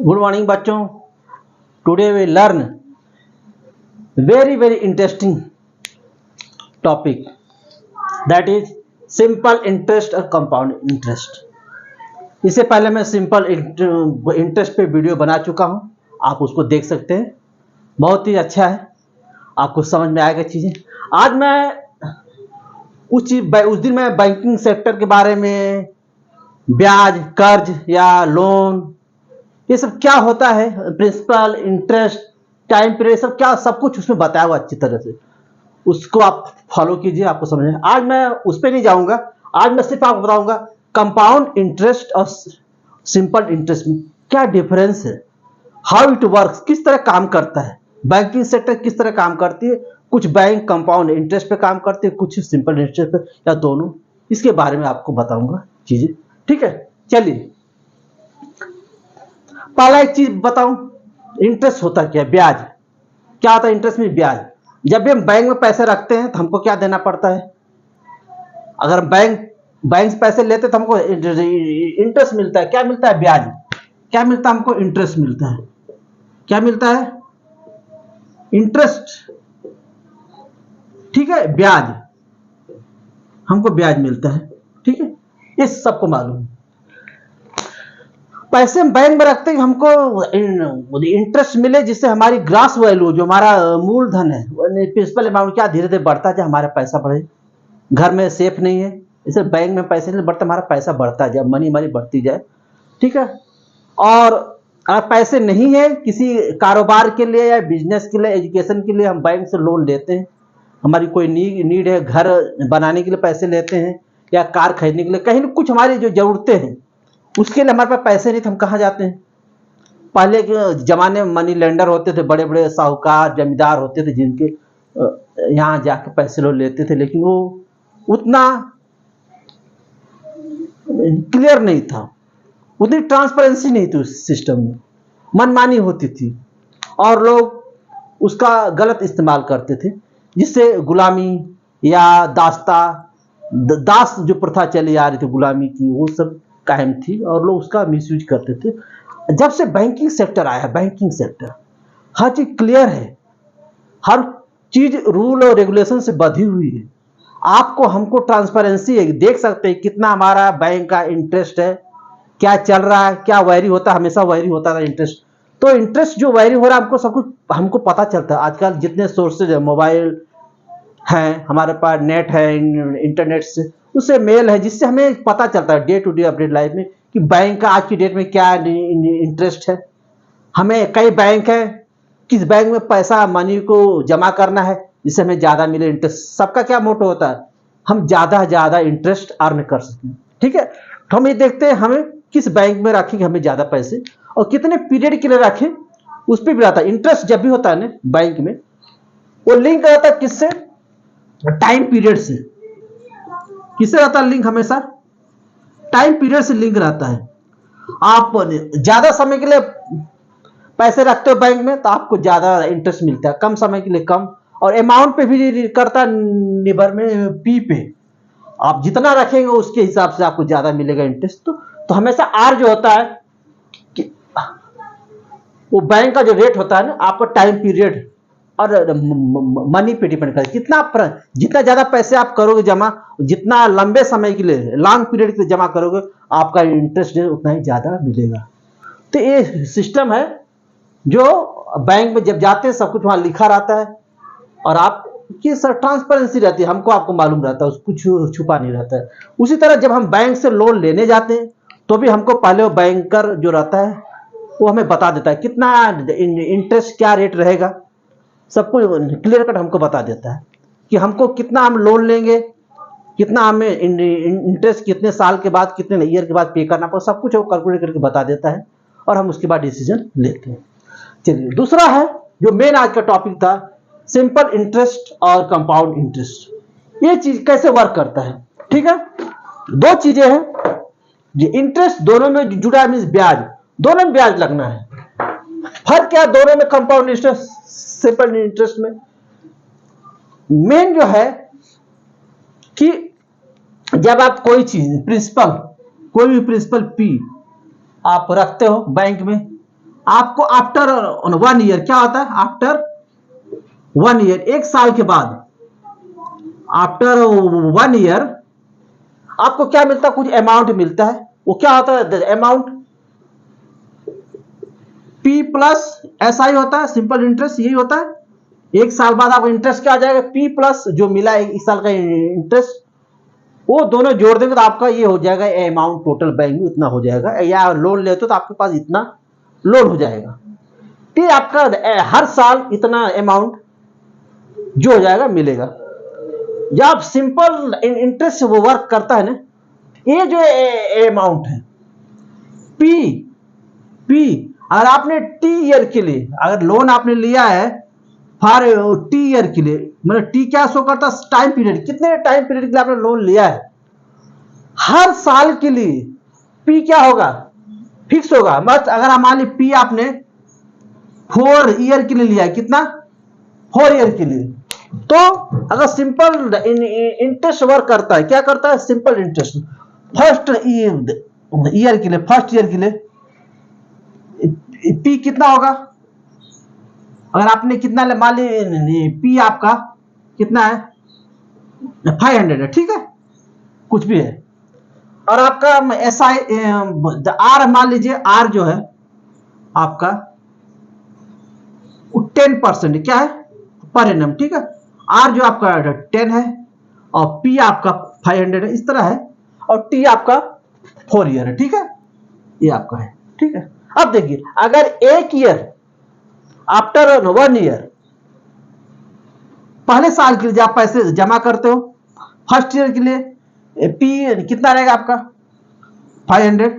Good morning बच्चों। Today we learn very interesting topic that is simple interest और compound interest. इससे पहले मैं सिंपल इंटरेस्ट पे वीडियो बना चुका हूं, आप उसको देख सकते हैं। बहुत ही अच्छा है, आपको समझ में आएगा चीजें। आज मैं उस दिन मैं बैंकिंग सेक्टर के बारे में, ब्याज, कर्ज या लोन, ये सब क्या होता है, प्रिंसिपल, इंटरेस्ट, टाइम पीरियड, सब कुछ उसमें बताया हुआ अच्छी तरह से। उसको आप फॉलो कीजिए, आपको समझ में। आज मैं उस पर नहीं जाऊंगा, आज मैं सिर्फ आपको बताऊंगा कंपाउंड इंटरेस्ट और सिंपल इंटरेस्ट में क्या डिफरेंस है, हाउ इट वर्क्स, किस तरह काम करता है, बैंकिंग सेक्टर किस तरह काम करती है। कुछ बैंक कंपाउंड इंटरेस्ट पे काम करते हैं, कुछ सिंपल इंटरेस्ट पे, या दोनों। इसके बारे में आपको बताऊंगा चीजें, ठीक है। चलिए, पहला एक चीज बताऊं, इंटरेस्ट होता क्या है, ब्याज। क्या होता है इंटरेस्ट में? ब्याज। जब भी हम बैंक में पैसे रखते हैं तो हमको क्या देना पड़ता है? अगर बैंक से पैसे लेते तो हमको इंटरेस्ट मिलता है। क्या मिलता है? ब्याज। क्या मिलता है हमको? इंटरेस्ट मिलता है। क्या मिलता है? इंटरेस्ट, ठीक है, ब्याज। हमको ब्याज मिलता है, ठीक है, ये सबको मालूम है। पैसे हम बैंक में रखते हैं, हमको इंटरेस्ट मिले, जिससे हमारी ग्रास वैल्यू, जो हमारा मूलधन है, प्रिंसिपल अमाउंट, क्या धीरे धीरे बढ़ता जाए, हमारा पैसा बढ़े। घर में सेफ नहीं है, इसे बैंक में पैसे नहीं बढ़ता, हमारा पैसा बढ़ता जाए, मनी हमारी बढ़ती जाए, ठीक है। और अगर पैसे नहीं है किसी कारोबार के लिए या बिजनेस के लिए, एजुकेशन के लिए, हम बैंक से लोन लेते हैं। हमारी कोई नीड है, घर बनाने के लिए पैसे लेते हैं, या कार खरीदने के लिए, कहीं कुछ हमारी जो जरूरतें हैं, उसके लिए हमारे पास पैसे नहीं तो हम कहाँ जाते हैं? पहले के जमाने में मनी लेंडर होते थे, बड़े बड़े साहूकार, जमींदार होते थे, जिनके यहाँ जाके पैसे लोग लेते थे, लेकिन वो उतना क्लियर नहीं था, उतनी ट्रांसपेरेंसी नहीं थी उस सिस्टम में, मनमानी होती थी और लोग उसका गलत इस्तेमाल करते थे, जिससे गुलामी या दास जो प्रथा चली आ रही थी गुलामी की, वो सब कायम थी और लोग उसका मिसयूज करते थे। जब से बैंकिंग सेक्टर आया, बैंकिंग सेक्टर हर चीज क्लियर है, हर चीज रूल और रेगुलेशन से बंधी हुई है। आपको हमको ट्रांसपेरेंसी है, देख सकते हैं कितना हमारा बैंक का इंटरेस्ट है, क्या चल रहा है, क्या वैरी होता है, हमेशा वैरी होता था इंटरेस्ट। तो इंटरेस्ट जो वैरी हो रहा है, हमको सब कुछ हमको पता चलता है। आजकल जितने सोर्सेज है, मोबाइल है, हमारे पास नेट है, इंटरनेट से, उससे मेल है, जिससे हमें पता चलता है day to day update life में कि बैंक का आज की डेट में क्या इंटरेस्ट है। हमें कई बैंक है, किस बैंक में पैसा मनी को जमा करना है जिससे हमें ज्यादा मिले इंटरेस्ट। सबका क्या मोटो होता है? हम ज्यादा इंटरेस्ट अर्न कर सकें, ठीक है। तो हम ये देखते हैं हमें किस बैंक में रखें कि हमें ज्यादा पैसे, और कितने पीरियड के लिए रखें, उस पर भी रहता है इंटरेस्ट। जब भी होता है ना बैंक में, वो लिंक रहता है किससे? टाइम पीरियड से। किससे रहता है लिंक? हमेशा टाइम पीरियड से लिंक रहता है। आप ज्यादा समय के लिए पैसे रखते हो बैंक में तो आपको ज्यादा इंटरेस्ट मिलता है, कम समय के लिए कम। और अमाउंट पे भी करता है निर्भर में, पी पे। आप जितना रखेंगे उसके हिसाब से आपको ज्यादा मिलेगा इंटरेस्ट। तो हमेशा आर जो होता है कि वो बैंक का जो रेट होता है ना, आपका टाइम पीरियड और मनी पे डिपेंड करता है। जितना ज्यादा पैसे आप करोगे जमा, जितना लंबे समय के लिए, लॉन्ग पीरियड के लिए जमा करोगे, आपका इंटरेस्ट उतना ही ज्यादा मिलेगा। तो ये सिस्टम है जो बैंक में जब जाते हैं सब कुछ वहां लिखा रहता है, और आप की सर ट्रांसपेरेंसी रहती है, हमको आपको मालूम रहता है, कुछ छुपा नहीं रहता है। उसी तरह जब हम बैंक से लोन लेने जाते हैं तो भी हमको पहले वो बैंकर जो रहता है वो हमें बता देता है कितना इंटरेस्ट, क्या रेट रहेगा, सब कुछ क्लियर कट हमको बता देता है कि हमको कितना हम लोन लेंगे, कितना हमें इंटरेस्ट कितने साल के बाद, कितने ईयर के बाद पे करना पड़ेगा, सब कुछ वो कैलकुलेट करके बता देता है, और हम उसके बाद डिसीजन लेते हैं। चलिए, दूसरा है जो मेन आज का टॉपिक था, सिंपल इंटरेस्ट और कंपाउंड इंटरेस्ट। ये चीज कैसे वर्क करता है, ठीक है। दो चीजें हैं, इंटरेस्ट दोनों में जुड़ा है, मींस ब्याज, दोनों में ब्याज लगना है। फर्क क्या दोनों में, कंपाउंड इंटरेस्ट सिंपल इंटरेस्ट में? मेन जो है कि जब आप कोई चीज प्रिंसिपल, कोई भी प्रिंसिपल पी आप रखते हो बैंक में, आपको आफ्टर 1 ईयर क्या होता है, आफ्टर 1 ईयर, 1 साल के बाद, आफ्टर 1 ईयर आपको क्या मिलता है, कुछ अमाउंट मिलता है। वो क्या होता है, amount P plus S I होता है, सिंपल इंटरेस्ट यही होता है। 1 साल बाद आपको इंटरेस्ट क्या आ जाएगा, पी प्लस जो मिला है 1 साल का इंटरेस्ट, वो दोनों जोड़ देंगे तो आपका ये हो जाएगा अमाउंट, टोटल बैंक में उतना हो जाएगा। या लोन लेते हो तो आपके पास इतना लोन हो जाएगा, फिर आपका हर साल इतना अमाउंट जो हो जाएगा मिलेगा। जब सिंपल इंटरेस्ट वो वर्क करता है ना, ये जो अमाउंट है पी पी, अगर आपने टी ईयर के लिए अगर लोन आपने लिया है फॉर टी ईयर के लिए, मतलब टी क्या शो करता है, टाइम पीरियड, कितने टाइम पीरियड के लिए आपने लोन लिया है, हर साल के लिए पी क्या होगा, फिक्स होगा। मत अगर हम मान ली पी आपने 4 ईयर के लिए लिया है, कितना, 4 ईयर के लिए, तो अगर सिंपल इंटरेस्ट वर्क करता है, क्या करता है, सिंपल इंटरेस्ट फर्स्ट ईयर के लिए, फर्स्ट ईयर के लिए पी कितना होगा, अगर आपने कितना मान ली पी आपका कितना है, 500 है, ठीक है, कुछ भी है, और आपका एस आई आर मान लीजिए, आर जो है आपका 10% क्या है पर एनम, ठीक है, आर जो आपका 10 है और पी आपका 500 है, इस तरह है, और टी आपका 4 ईयर है, ठीक है, ये आपका है, ठीक है। अब देखिए अगर 1 ईयर आफ्टर 1 ईयर, पहले साल के लिए आप पैसे जमा करते हो, फर्स्ट ईयर के लिए पी कितना रहेगा आपका 500,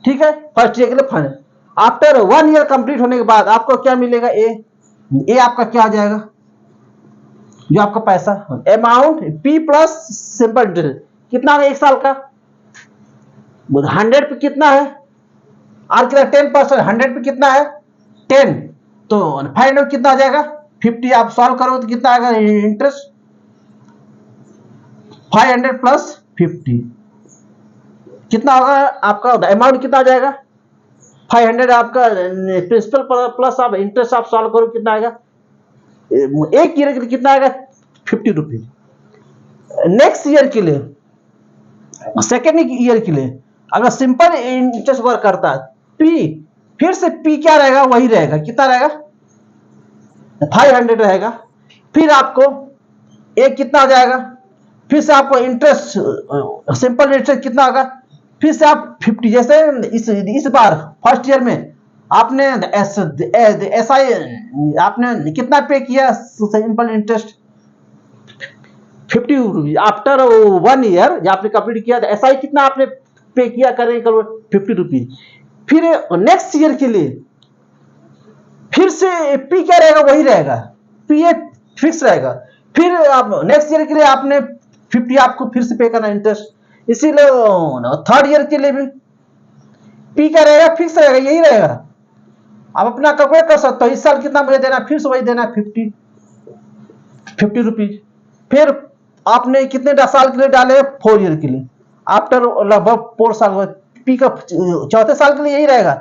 ठीक है, फर्स्ट ईयर के लिए 500। आफ्टर 1 ईयर कंप्लीट होने के बाद आपको क्या मिलेगा, ए आपका क्या आ जाएगा, जो आपका पैसा amount P plus simple interest कितना है, 1 साल का 100 पे कितना है, आर के 10%, 100 पे कितना है 10, तो 500 कितना आ जाएगा 50, आप सॉल्व करो तो कितना आएगा इंटरेस्ट, 500 प्लस 50 कितना होगा आपका अमाउंट, कितना आ जाएगा 500, आपका प्रिंसिपल प्लस आप इंटरेस्ट आप सॉल्व करो कितना आएगा, 1 ईयर के लिए कितना आएगा 50 रुपीज। नेक्स्ट ईयर के लिए, सेकेंड ईयर के लिए अगर सिंपल इंटरेस्ट वर्क करता है, पी फिर से पी क्या रहेगा, वही रहेगा, कितना रहेगा 500 रहेगा, फिर आपको एक कितना आ जाएगा, फिर से आपको इंटरेस्ट सिंपल इंटरेस्ट कितना होगा, फिर से आप 50, जैसे इस बार फर्स्ट ईयर में आपने एस आई आपने कितना पे किया simple interest 50 rupees, after 1 year जब आपने कंप्लीट किया, एस आई कितना आपने पे किया करें 50 रुपीज। फिर नेक्स्ट ईयर के लिए फिर से पी क्या रहेगा, वही रहेगा, पी ए फिक्स रहेगा, फिर आप नेक्स्ट ईयर के लिए आपने 50 आपको फिर से पे करना इंटरेस्ट, इसीलिए थर्ड ईयर के लिए भी पी क्या रहेगा, फिक्स रहेगा, यही रहेगा। आप अपना कैलकुलेट कर सकते हो, इस साल कितना मुझे देना, फिर से वही देना 50 रुपीज। फिर आपने कितने साल के लिए डाले, 4 ईयर के लिए, आफ्टर लगभग 4 साल पी का चौथे साल के लिए यही रहेगा,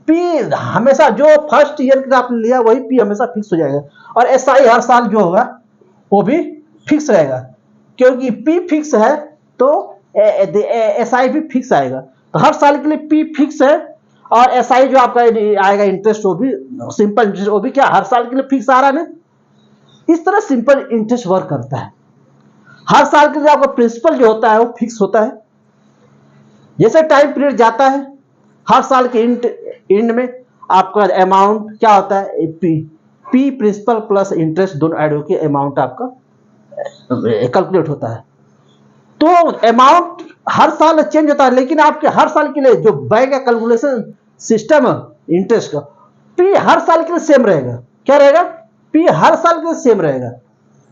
पी हमेशा जो फर्स्ट ईयर के आपने लिया वही पी हमेशा फिक्स हो जाएगा, और एस आई हर साल जो होगा वो भी फिक्स रहेगा, क्योंकि पी फिक्स है तो एस आई भी फिक्स आएगा, तो हर साल के लिए पी फिक्स है, और एस आई जो आपका आएगा इंटरेस्ट वो भी सिंपल इंटरेस्ट, वो भी क्या हर साल के लिए फिक्स आ रहा है ना। इस तरह सिंपल इंटरेस्ट वर्क करता है, हर साल के लिए आपका प्रिंसिपल जो होता है वो फिक्स होता है, जैसे टाइम पीरियड जाता है हर साल के एंड में आपका अमाउंट क्या होता है, पी प्रिंसिपल प्लस इंटरेस्ट दोनों ऐड होकर अमाउंट आपका कैलकुलेट होता है। तो अमाउंट हर साल चेंज होता है, लेकिन आपके हर साल के लिए जो बैंक का कैलकुलेशन सिस्टम है इंटरेस्ट का, पी हर साल के लिए सेम रहेगा, क्या रहेगा, पी हर साल के लिए सेम रहेगा,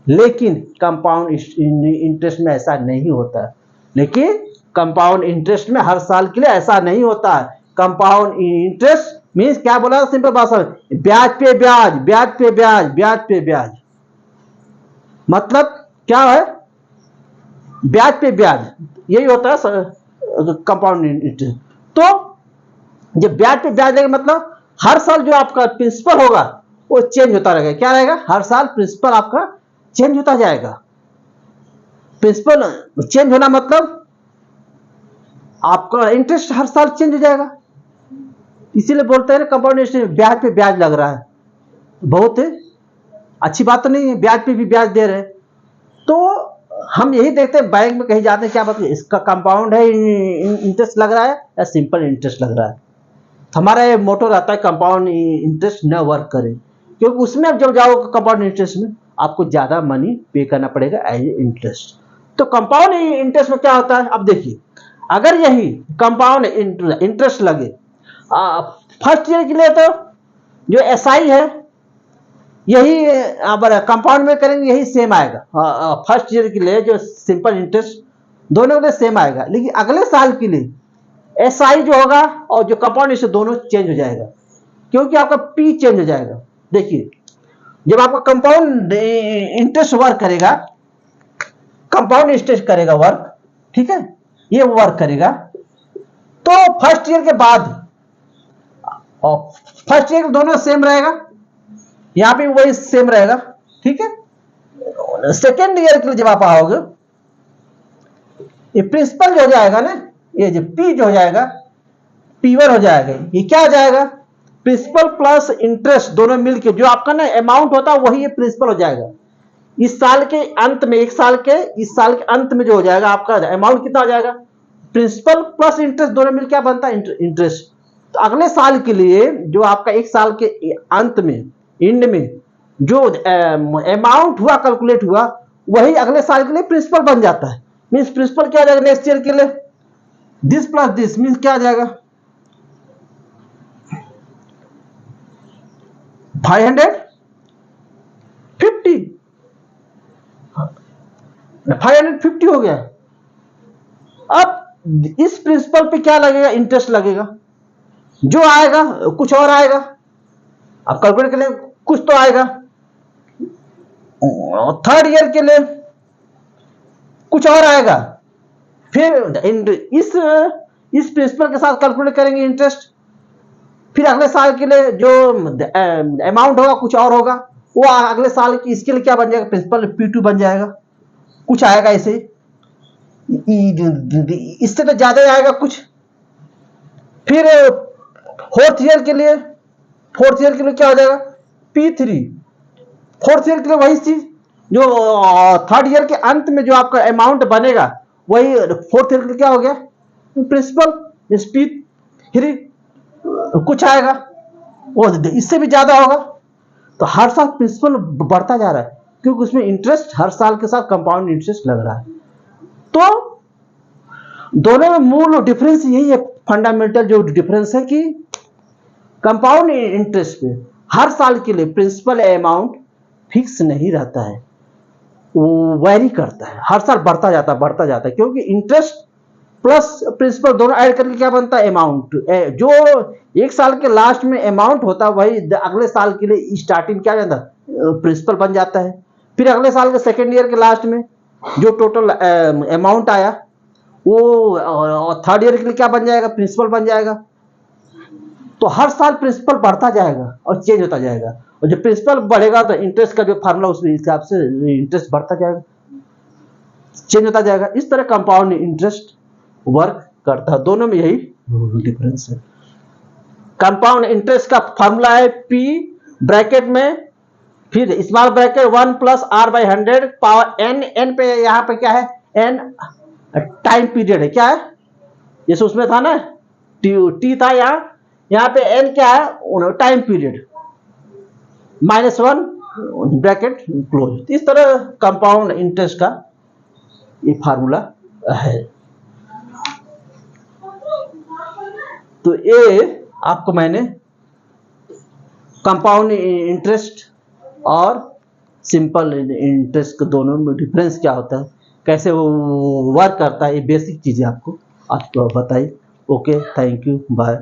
लेकिन कंपाउंड इंटरेस्ट में ऐसा नहीं होता है, लेकिन कंपाउंड इंटरेस्ट में हर साल के लिए ऐसा नहीं होता है। कंपाउंड इंटरेस्ट मीन्स क्या बोला, सिंपल भाषा में ब्याज पे ब्याज, ब्याज पे ब्याज, ब्याज पे ब्याज, मतलब क्या है, ब्याज पे ब्याज, यही होता है कंपाउंड इंटरेस्ट। तो जब ब्याज पे ब्याज देगा मतलब हर साल जो आपका प्रिंसिपल होगा वो चेंज होता रहेगा। क्या रहेगा? हर साल प्रिंसिपल आपका चेंज होता जाएगा। प्रिंसिपल चेंज होना मतलब आपका इंटरेस्ट हर साल चेंज हो जाएगा। इसीलिए बोलते हैं ना कंपाउंड इंटरेस्ट, ब्याज पे ब्याज लग रहा है। बहुत अच्छी बात तो नहीं है, ब्याज पे भी ब्याज दे रहे हैं। तो हम यही देखते हैं बैंक में कहीं जाते हैं, क्या बात है, इसका कंपाउंड है इंटरेस्ट लग रहा है या सिंपल इंटरेस्ट लग रहा है। तो हमारा ये मोटो रहता है कंपाउंड इंटरेस्ट न वर्क करे, क्योंकि उसमें अब जब जाओ कंपाउंड इंटरेस्ट में आपको ज्यादा मनी पे करना पड़ेगा एज इंटरेस्ट। तो कंपाउंड इंटरेस्ट में क्या होता है, अब देखिए, अगर यही कंपाउंड इंटरेस्ट लगे फर्स्ट ईयर के लिए, तो जो एसआई है यही कंपाउंड में करेंगे यही सेम आएगा। फर्स्ट ईयर के लिए जो सिंपल इंटरेस्ट दोनों के लिए सेम आएगा, लेकिन अगले साल के लिए एसआई जो होगा और जो कंपाउंड इंटरेस्ट दोनों चेंज हो जाएगा, क्योंकि आपका पी चेंज हो जाएगा। देखिए, जब आपका कंपाउंड इंटरेस्ट वर्क करेगा, कंपाउंड इंटरेस्ट करेगा वर्क, ठीक है, ये वर्क करेगा, तो फर्स्ट ईयर के बाद और फर्स्ट ईयर दोनों सेम रहेगा, यहां पे वही सेम रहेगा, ठीक है। सेकेंड ईयर के लिए जब आप आओगे, ये प्रिंसिपल जो हो जाएगा ना, ये जो पी जो हो जाएगा, P1 हो जाएगा। ये क्या हो जाएगा? प्रिंसिपल प्लस इंटरेस्ट दोनों मिलके जो आपका ना अमाउंट होता है वही ये प्रिंसिपल हो जाएगा। इस साल के अंत में, इस साल के अंत में जो हो जाएगा आपका अमाउंट कितना हो जाएगा? प्रिंसिपल प्लस इंटरेस्ट दोनों मिलकर क्या बनता है? इंटरेस्ट। तो अगले साल के लिए जो आपका एक साल के अंत में, एंड में जो अमाउंट हुआ, कैलकुलेट हुआ, वही अगले साल के लिए प्रिंसिपल बन जाता है। मींस प्रिंसिपल क्या आ जाएगा नेक्स्ट ईयर के लिए? दिस प्लस दिस मींस क्या आ जाएगा? 550 हो गया। अब इस प्रिंसिपल पे क्या लगेगा? इंटरेस्ट लगेगा। जो आएगा कुछ और आएगा, अब कैलकुलेट के लिए कुछ तो आएगा। थर्ड ईयर के लिए कुछ और आएगा, फिर इस प्रिंसिपल के साथ कैलकुलेट करेंगे इंटरेस्ट, फिर अगले साल के लिए जो अमाउंट होगा कुछ और होगा, वो अगले साल की इसके लिए क्या बन जाएगा? प्रिंसिपल P2 बन जाएगा। कुछ आएगा ऐसे, इससे तो ज्यादा आएगा कुछ। फिर फोर्थ ईयर के लिए क्या हो जाएगा? P3। फोर्थ ईयर के लिए वही चीज जो थर्ड ईयर के अंत में जो आपका अमाउंट बनेगा, वही फोर्थ ईयर के लिए क्या हो गया? Principal P3। कुछ आएगा वो इससे भी ज्यादा होगा। तो हर साल प्रिंसिपल बढ़ता जा रहा है, क्योंकि उसमें इंटरेस्ट हर साल के साथ कंपाउंड इंटरेस्ट लग रहा है। तो दोनों में मूल डिफरेंस यही है, फंडामेंटल जो डिफरेंस है कि कंपाउंड इंटरेस्ट पे हर साल के लिए प्रिंसिपल अमाउंट फिक्स नहीं रहता है, वो वैरी करता है, हर साल बढ़ता जाता है, क्योंकि इंटरेस्ट प्लस प्रिंसिपल दोनों ऐड करके क्या बनता है? अमाउंट। जो एक साल के लास्ट में अमाउंट होता है वही अगले साल के लिए स्टार्टिंग क्या जाता है? प्रिंसिपल बन जाता है। फिर अगले साल के सेकेंड ईयर के लास्ट में जो टोटल अमाउंट आया वो थर्ड ईयर के लिए क्या बन जाएगा? प्रिंसिपल बन जाएगा। तो हर साल प्रिंसिपल बढ़ता जाएगा और चेंज होता जाएगा, और जब प्रिंसिपल बढ़ेगा तो इंटरेस्ट का जो फार्मूला उस हिसाब से इंटरेस्ट बढ़ता जाएगा, चेंज होता जाएगा। इस तरह कंपाउंड इंटरेस्ट वर्क करता है। दोनों में यही डिफरेंस है। कंपाउंड इंटरेस्ट का फार्मूला है P ब्रैकेट में, फिर small bracket 1 plus R/100 power n पे, यहां पे क्या है? n टाइम पीरियड है। क्या है? जैसे उसमें था ना t था, यहां पे n क्या है? Time period, -1 bracket close. इस तरह कंपाउंड इंटरेस्ट का ये फार्मूला है। तो ये आपको मैंने कंपाउंड इंटरेस्ट और सिंपल इंटरेस्ट के दोनों में डिफरेंस क्या होता है, कैसे वो वर्क करता है, ये बेसिक चीजें आपको बताई। Okay, thank you, bye.